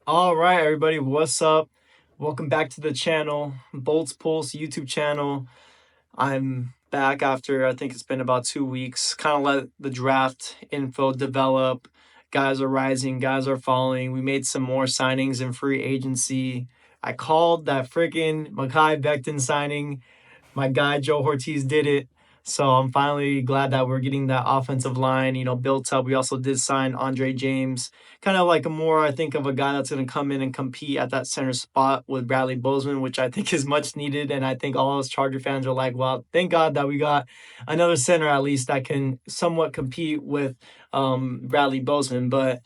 All right, everybody, what's up? Welcome back to the channel, Bolts Pulse YouTube channel. I'm back after I think it's been about 2 weeks. Kind of let the draft info develop. Guys are rising, guys are falling. We made some more signings in free agency. I called that freaking Mekhi Becton signing. My guy Joe Ortiz did it. So I'm finally glad that we're getting that offensive line, built up. We also did sign Andre James, kind of like a more, I think, of a guy that's going to come in and compete at that center spot with Bradley Bozeman, which I think is much needed. And I think all of us Charger fans are like, well, thank God that we got another center at least that can somewhat compete with Bradley Bozeman. But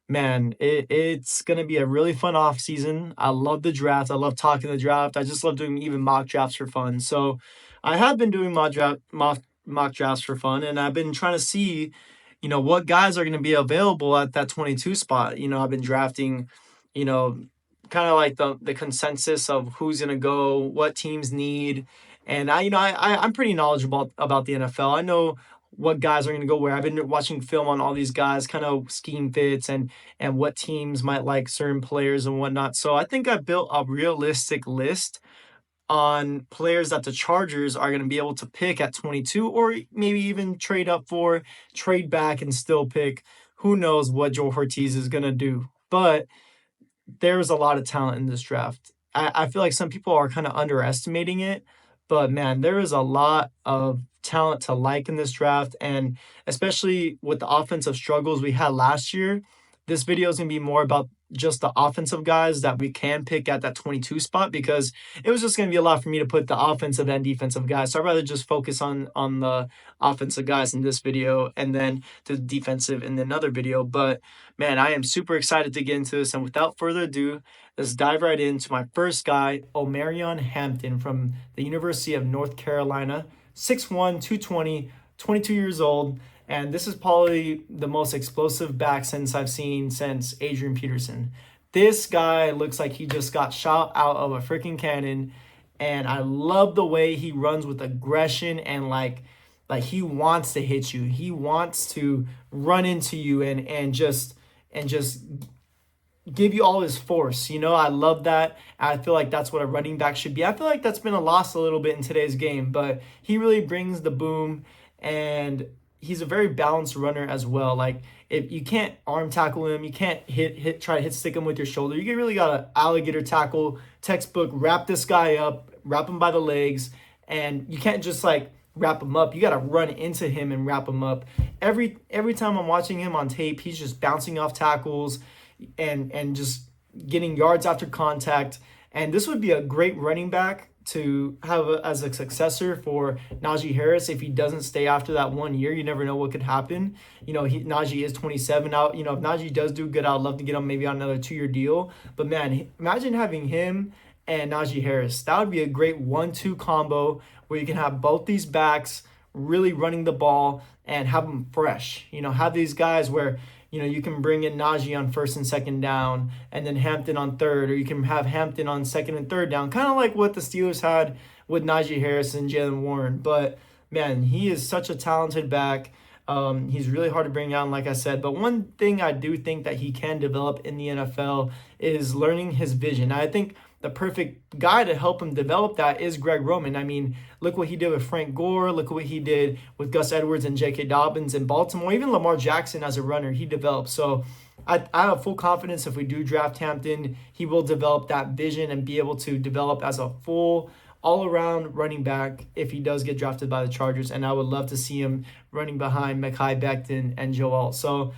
man, it's going to be a really fun off season. I love the draft. I love talking the draft. I just love doing even mock drafts for fun. So I have been doing mock drafts for fun, and I've been trying to see, what guys are going to be available at that 22 spot. I've been drafting, you know, kind of like the consensus of who's going to go, what teams need. And I'm pretty knowledgeable about the NFL. I know what guys are going to go where. I've been watching film on all these guys, kind of scheme fits and what teams might like certain players and whatnot. So I think I built a realistic list on players that the Chargers are going to be able to pick at 22 or maybe even trade up for, trade back and still pick. Who knows what Joe Ortiz is going to do. But there's a lot of talent in this draft. I feel like some people are kind of underestimating it, but man, there is a lot of talent to like in this draft. And especially with the offensive struggles we had last year, this video is going to be more about just the offensive guys that we can pick at that 22 spot because it was just going to be a lot for me to put the offensive and defensive guys. So I'd rather just focus on the offensive guys in this video and then the defensive in another video. But man, I am super excited to get into this. And without further ado, let's dive right into my first guy, Omarion Hampton from the University of North Carolina, 6'1", 220, 22 years old. And this is probably the most explosive back I've seen since Adrian Peterson. This guy looks like he just got shot out of a freaking cannon. And I love the way he runs with aggression and like he wants to hit you. He wants to run into you and just give you all his force. I love that. I feel like that's what a running back should be. I feel like that's been a loss a little bit in today's game, but he really brings the boom and he's a very balanced runner as well. Like if you can't arm tackle him, you can't try to hit stick him with your shoulder. You really gotta alligator tackle, textbook, wrap this guy up, wrap him by the legs, and you can't just like wrap him up. You gotta run into him and wrap him up. Every time I'm watching him on tape, he's just bouncing off tackles and just getting yards after contact. And this would be a great running back to have as a successor for Najee Harris if he doesn't stay after that 1 year. You never know what could happen. Najee is 27 now. If Najee does do good, I'd love to get him maybe on another 2-year deal. But man, imagine having him and Najee Harris. That would be a great 1-2 combo where you can have both these backs really running the ball and have them fresh. Have these guys where you can bring in Najee on first and second down and then Hampton on third, or you can have Hampton on second and third down, kind of like what the Steelers had with Najee Harris and Jaylen Warren. But man, he is such a talented back. He's really hard to bring down, like I said. But one thing I do think that he can develop in the NFL is learning his vision. I think the perfect guy to help him develop that is Greg Roman. I mean, look what he did with Frank Gore. Look what he did with Gus Edwards and J.K. Dobbins in Baltimore. Even Lamar Jackson as a runner, he developed. So I have full confidence if we do draft Hampton, he will develop that vision and be able to develop as a full all-around running back if he does get drafted by the Chargers. And I would love to see him running behind Mekhi Becton and Joe Alt. So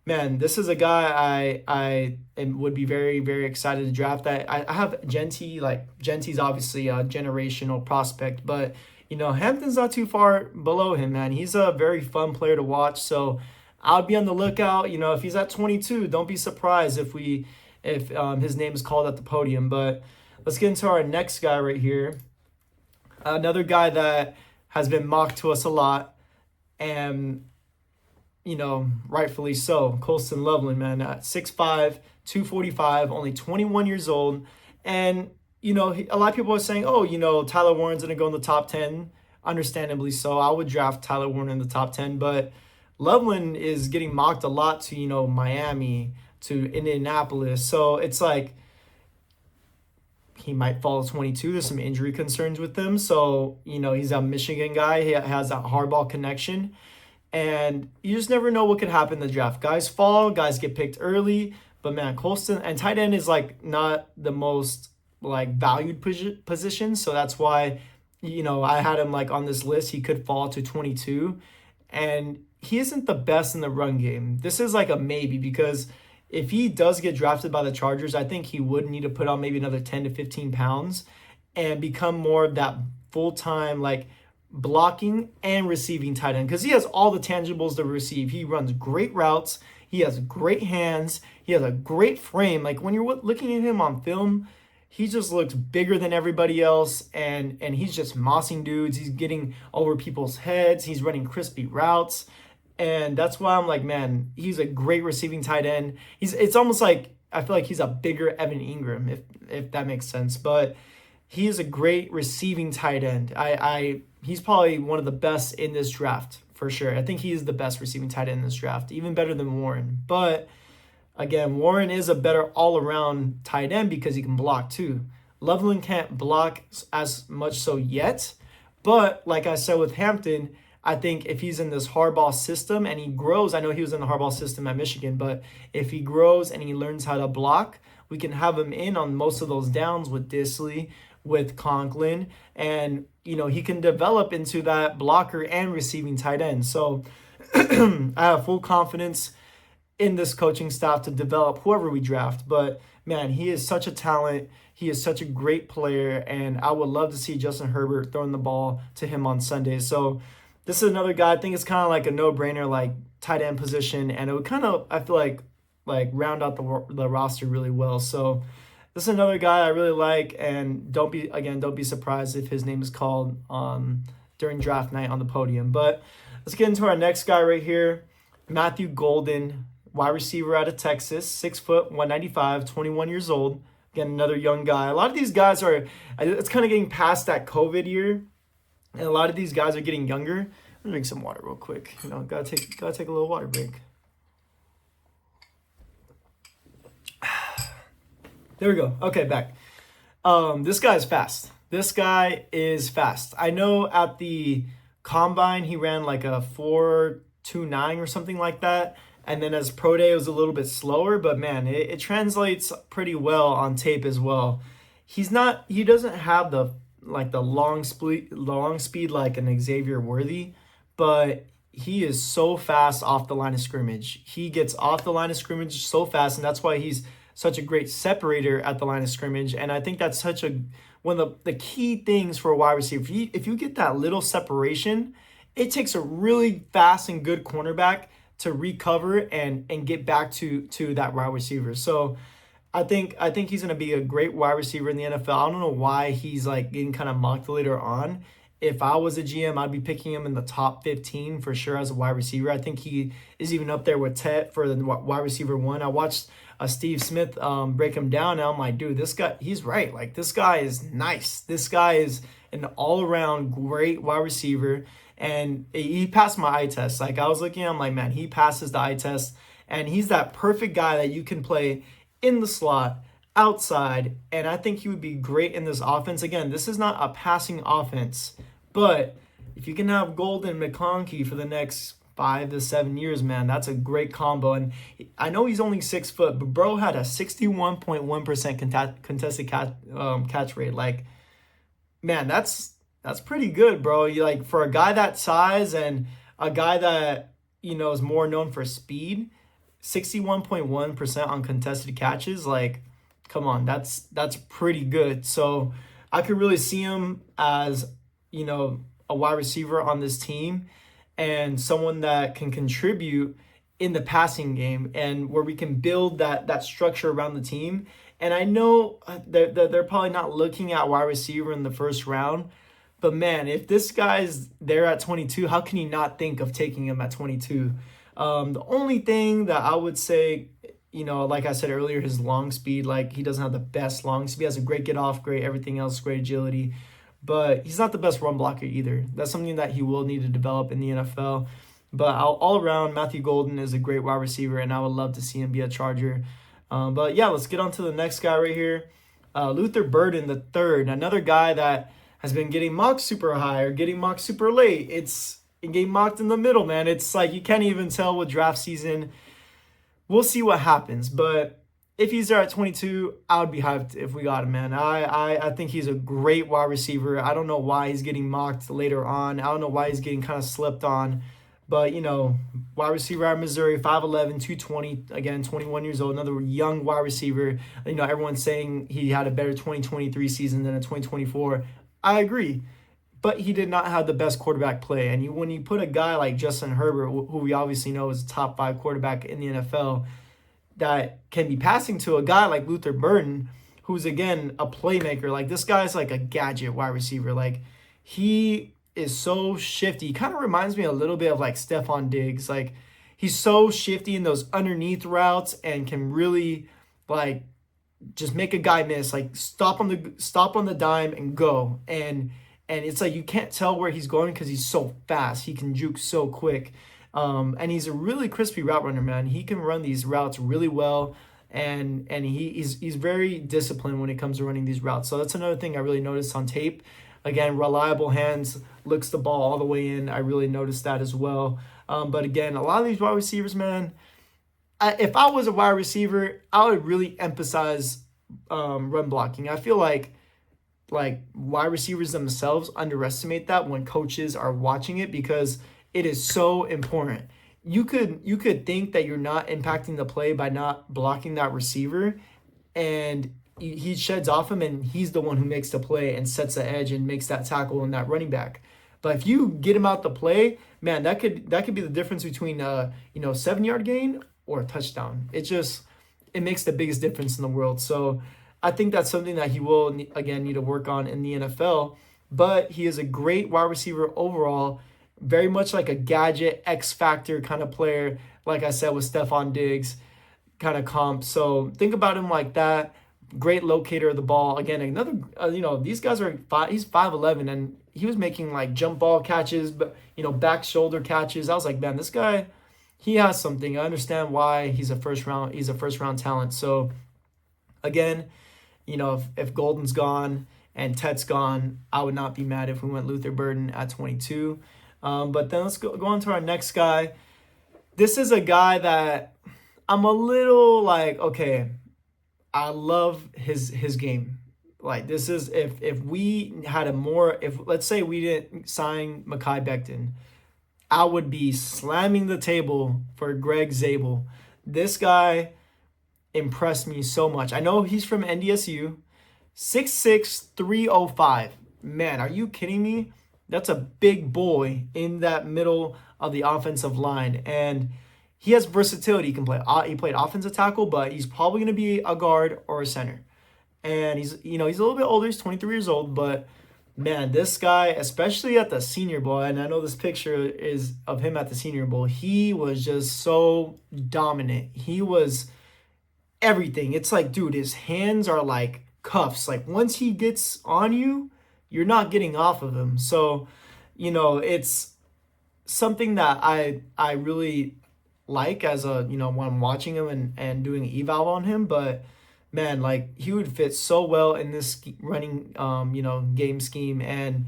man, this is a guy I would be very, very excited to draft. I have Genty. Genty's obviously a generational prospect, but Hampton's not too far below him, man. He's a very fun player to watch. So I'll be on the lookout. If he's at 22, don't be surprised if his name is called at the podium. But let's get into our next guy right here. Another guy that has been mocked to us a lot, and rightfully so. Colston Loveland, man, at 6'5", 245, only 21 years old. And, a lot of people are saying, Tyler Warren's going to go in the top 10. Understandably so. I would draft Tyler Warren in the top 10. But Loveland is getting mocked a lot to, Miami, to Indianapolis. So it's like he might fall to 22. There's some injury concerns with him. So, he's a Michigan guy. He has that hardball connection. And you just never know what could happen in the draft. Guys fall, guys get picked early. But man, Colston and tight end is like not the most like valued position. So that's why, I had him like on this list. He could fall to 22. And he isn't the best in the run game. This is like a maybe, because if he does get drafted by the Chargers, I think he would need to put on maybe another 10 to 15 pounds and become more of that full-time, like, blocking and receiving tight end, because he has all the tangibles to receive. He runs great routes. He has great hands. He has a great frame. Like, when you're looking at him on film, he just looks bigger than everybody else, and he's just mossing dudes. He's getting over people's heads. He's running crispy routes. And that's why I'm like, man, he's a great receiving tight end. It's almost like, I feel like he's a bigger Evan Ingram, if that makes sense. But he is a great receiving tight end. He's probably one of the best in this draft, for sure. I think he is the best receiving tight end in this draft, even better than Warren. But again, Warren is a better all-around tight end because he can block too. Loveland can't block as much so yet. But like I said with Hampton, I think if he's in this hardball system and he grows, I know he was in the hardball system at Michigan, but if he grows and he learns how to block, we can have him in on most of those downs with Disley, with Conklin, and, he can develop into that blocker and receiving tight end. So I have full confidence in this coaching staff to develop whoever we draft. But, man, he is such a talent. He is such a great player, and I would love to see Justin Herbert throwing the ball to him on Sunday. So this is another guy, I think it's kind of like a no-brainer, like tight end position, and it would kind of, I feel like round out the roster really well. So this is another guy I really like, and don't be surprised if his name is called during draft night on the podium. But let's get into our next guy right here, Matthew Golden, wide receiver out of Texas, 6 foot, 195, 21 years old. Again, another young guy. A lot of these guys it's kind of getting past that COVID year, and a lot of these guys are getting younger. I'm gonna drink some water real quick. Gotta take a little water break. There we go. Okay, back. This guy is fast. I know at the combine he ran like a 4.29 or something like that. And then as pro day, it was a little bit slower, but man, it translates pretty well on tape as well. He doesn't have the long speed like an Xavier Worthy, but he is so fast off the line of scrimmage. He gets off the line of scrimmage so fast, and that's why he's such a great separator at the line of scrimmage. And I think that's one of the key things for a wide receiver. If you get that little separation, it takes a really fast and good cornerback to recover and get back to that wide receiver. So I think he's going to be a great wide receiver in the NFL. I don't know why he's like getting kind of mocked later on. If I was a GM, I'd be picking him in the top 15 for sure as a wide receiver. I think he is even up there with Tet for the wide receiver one. I watched Steve Smith break him down, and I'm like, dude, this guy, he's right. Like, this guy is nice. This guy is an all-around great wide receiver, and he passed my eye test. Like, I was looking at him like, man, he passes the eye test, and he's that perfect guy that you can play in the slot, outside, and I think he would be great in this offense. Again, this is not a passing offense, but if you can have Golden McConkey for the next 5 to 7 years, man, that's a great combo. And I know he's only 6 foot, but bro had a 61.1% contested catch rate. Like, man, that's pretty good, bro. You for a guy that size and a guy that is more known for speed, 61.1% on contested catches. Like, come on, that's pretty good. So I could really see him as a wide receiver on this team, and someone that can contribute in the passing game, and where we can build that structure around the team. And I know they're probably not looking at wide receiver in the first round, but man, if this guy's there at 22, how can you not think of taking him at 22? The only thing that I would say, like I said earlier, his long speed, like he doesn't have the best long speed. He has a great get off, great everything else, great agility. But he's not the best run blocker either. That's something that he will need to develop in the NFL. But all around, Matthew Golden is a great wide receiver, and I would love to see him be a Charger. But yeah, let's get on to the next guy right here. Luther Burden the third, another guy that has been getting mocked super high or getting mocked super late. It's getting mocked in the middle, man. It's like you can't even tell with draft season. We'll see what happens. But if he's there at 22, I would be hyped if we got him, man. I think he's a great wide receiver. I don't know why he's getting mocked later on. I don't know why he's getting kind of slept on. But, wide receiver at Missouri, 5'11", 220, again, 21 years old, another young wide receiver. Everyone's saying he had a better 2023 season than a 2024. I agree. But he did not have the best quarterback play. And when you put a guy like Justin Herbert, who we obviously know is a top 5 quarterback in the NFL, that can be passing to a guy like Luther Burden, who's, again, a playmaker. Like, this guy's like a gadget wide receiver. Like, he is so shifty. He kind of reminds me a little bit of like Stephon Diggs. Like, he's so shifty in those underneath routes and can really like just make a guy miss, like stop on the dime and go. And it's like you can't tell where he's going because he's so fast. He can juke so quick. And he's a really crispy route runner, man. He can run these routes really well. And he's very disciplined when it comes to running these routes. So that's another thing I really noticed on tape. Again, reliable hands, looks the ball all the way in. I really noticed that as well. But again, a lot of these wide receivers, man, if I was a wide receiver, I would really emphasize run blocking. I feel like wide receivers themselves underestimate that when coaches are watching it because it is so important. You could think that you're not impacting the play by not blocking that receiver, and he sheds off him, and he's the one who makes the play and sets the edge and makes that tackle and that running back. But if you get him out the play, man, that could be the difference between 7-yard gain or a touchdown. It makes the biggest difference in the world. So I think that's something that he will again need to work on in the NFL. But he is a great wide receiver overall, very much like a gadget X factor kind of player. Like I said, with Stephon Diggs kind of comp. So think about him like that. Great locator of the ball. Again, another, these guys are he's 5'11", and he was making like jump ball catches, but, back shoulder catches. I was like, man, this guy, he has something. I understand why he's a first round talent. So again, if Golden's gone and Tet's gone, I would not be mad if we went Luther Burden at 22. But then let's go on to our next guy. This is a guy that I'm a little like, okay, I love his game. Like, this is if we had if let's say we didn't sign Mekhi Becton, I would be slamming the table for Greg Zabel. This guy impressed me so much. I know he's from NDSU, 6'6", 305. Man, are you kidding me? That's a big boy in that middle of the offensive line. And he has versatility. He can play. He played offensive tackle, but he's probably going to be a guard or a center. And he's a little bit older. He's 23 years old, but man, this guy, especially at the Senior Bowl, and I know this picture is of him at the Senior Bowl, he was just so dominant. He was everything. It's like, dude, his hands are like cuffs. Like, once he gets on you, you're not getting off of him. So, it's something that I really like as when I'm watching him and doing eval on him. But man, like, he would fit so well in this running game scheme. And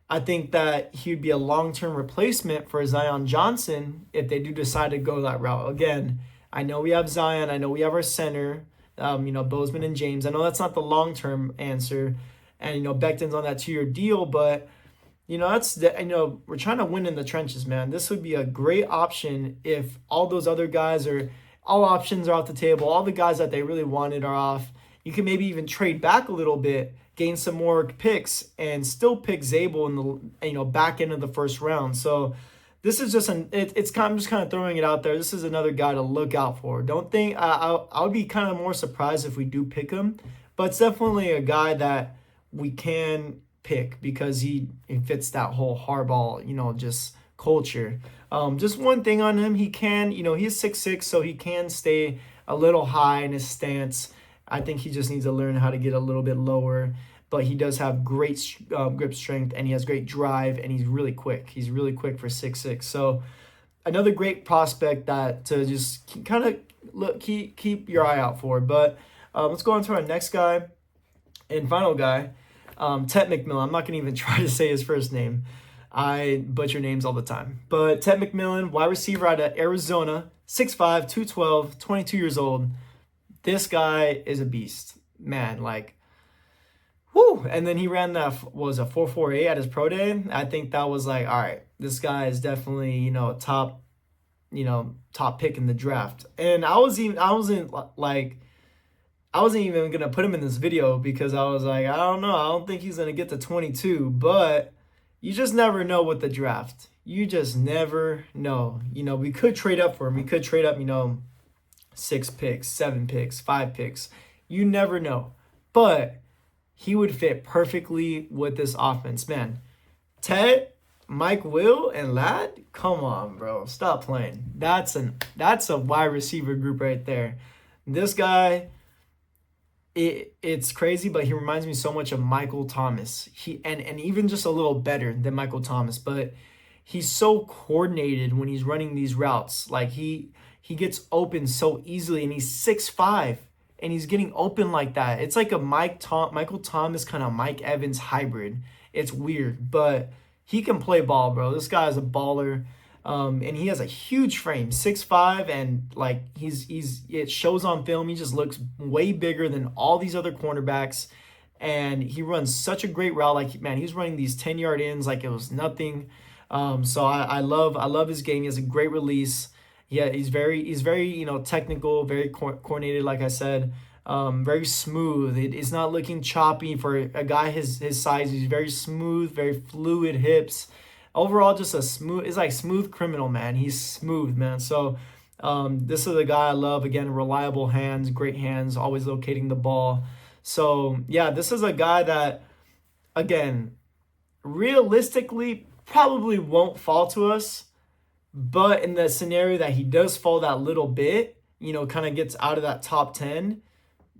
I think that he would be a long-term replacement for Zion Johnson if they do decide to go that route. Again, I know we have Zion, I know we have our center, Bozeman and James. I know that's not the long-term answer. And, Becton's on that 2-year deal, but, we're trying to win in the trenches, man. This would be a great option if all those other guys all options are off the table. All the guys that they really wanted are off. You can maybe even trade back a little bit, gain some more picks, and still pick Zabel in the, back end of the first round. So this is just I'm just kind of throwing it out there. This is another guy to look out for. Don't think, I would be kind of more surprised if we do pick him, but it's definitely a guy that we can pick because he fits that whole hardball, just culture. Just one thing on him, he can, he's 6'6", so he can stay a little high in his stance. I think he just needs to learn how to get a little bit lower, but he does have great grip strength, and he has great drive, and he's really quick. He's really quick for 6'6". So another great prospect that to just kind of keep your eye out for. But let's go on to our next guy and final guy, Ted McMillan. I'm not gonna even try to say his first name. I butcher names all the time. But Ted McMillan, wide receiver out of Arizona, 6'5", 212, 22 years old. This guy is a beast, man. Like, whoo! And then he ran that was a 4.48 at his pro day. I think that was like, all right, this guy is definitely top pick in the draft. And I wasn't even gonna put him in this video because I was like, I don't know, I don't think he's gonna get to 22. But you just never know with the draft. You just never know. We could trade up for him. We could trade up, 6 picks, 7 picks, 5 picks. You never know. But he would fit perfectly with this offense, man. Ted, Mike Will, and Ladd, come on, bro. Stop playing. That's a wide receiver group right there. This guy, it's crazy, but he reminds me so much of Michael Thomas. And even just a little better than Michael Thomas, but he's so coordinated when he's running these routes. Like he gets open so easily, and he's 6'5", and he's getting open like that. It's like a Michael Thomas kind of Mike Evans hybrid. It's weird, but he can play ball, bro. This guy is a baller. And he has a huge frame, 6'5", and like it shows on film. He just looks way bigger than all these other cornerbacks, and he runs such a great route. Like, man, he's running these 10-yard ins like it was nothing. So I love his game. He has a great release. Yeah, he's very technical, very coordinated. Like I said, very smooth. It's not looking choppy for a guy his size. He's very smooth, very fluid hips. Overall, just it's like smooth criminal, man. He's smooth, man. So this is a guy I love. Again, reliable hands, great hands, always locating the ball. So yeah, this is a guy that, again, realistically probably won't fall to us. But in the scenario that he does fall that little bit, kind of gets out of that top 10,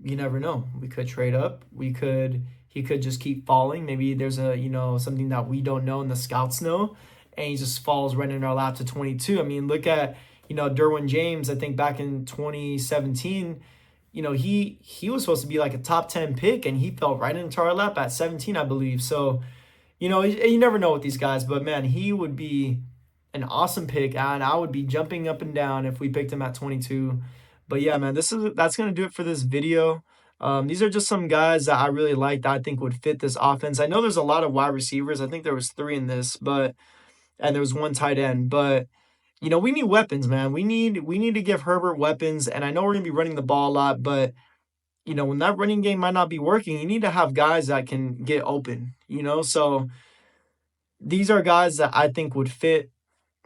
you never know. We could trade up. He could just keep falling. Maybe there's something that we don't know and the scouts know, and he just falls right in our lap to 22. I mean, look at, Derwin James. I think back in 2017, he was supposed to be like a top 10 pick, and he fell right into our lap at 17, I believe. So, you never know with these guys, but man, he would be an awesome pick, and I would be jumping up and down if we picked him at 22. But yeah, man, that's gonna do it for this video. These are just some guys that I really like that I think would fit this offense. I know there's a lot of wide receivers. I think there was 3 in this, and there was 1 tight end. But we need weapons, man. We need to give Herbert weapons, and I know we're gonna be running the ball a lot, but when that running game might not be working, you need to have guys that can get open. So these are guys that I think would fit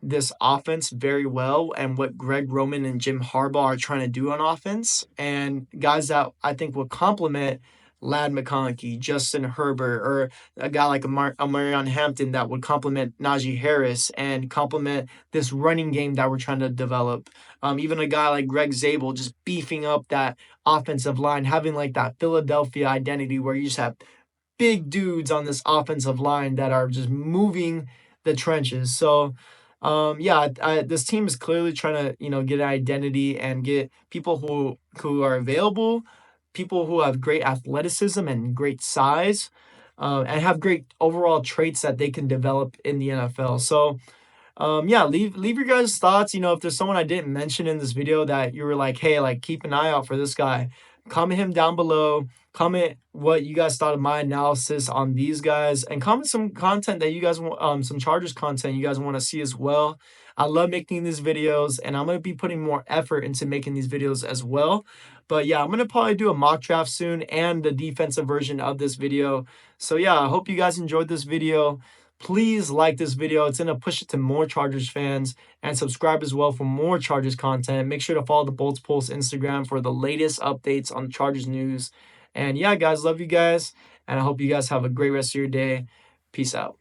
this offense very well, and what Greg Roman and Jim Harbaugh are trying to do on offense, and guys that I think will complement Ladd McConkey, Justin Herbert, or a guy like Amarion Hampton that would complement Najee Harris and complement this running game that we're trying to develop. Even a guy like Greg Zabel just beefing up that offensive line, having like that Philadelphia identity where you just have big dudes on this offensive line that are just moving the trenches. So yeah, this team is clearly trying to, get an identity and get people who are available, people who have great athleticism and great size, and have great overall traits that they can develop in the NFL. So, yeah, leave your guys' thoughts. If there's someone I didn't mention in this video that you were like, hey, like keep an eye out for this guy, comment him down below. Comment what you guys thought of my analysis on these guys, and comment some content that you guys want, some Chargers content you guys want to see as well. I love making these videos, and I'm going to be putting more effort into making these videos as well. But yeah, I'm going to probably do a mock draft soon and the defensive version of this video. So yeah, I hope you guys enjoyed this video. Please like this video. It's going to push it to more Chargers fans, and subscribe as well for more Chargers content. Make sure to follow the Bolts Pulse Instagram for the latest updates on Chargers news. And yeah, guys, love you guys, and I hope you guys have a great rest of your day. Peace out.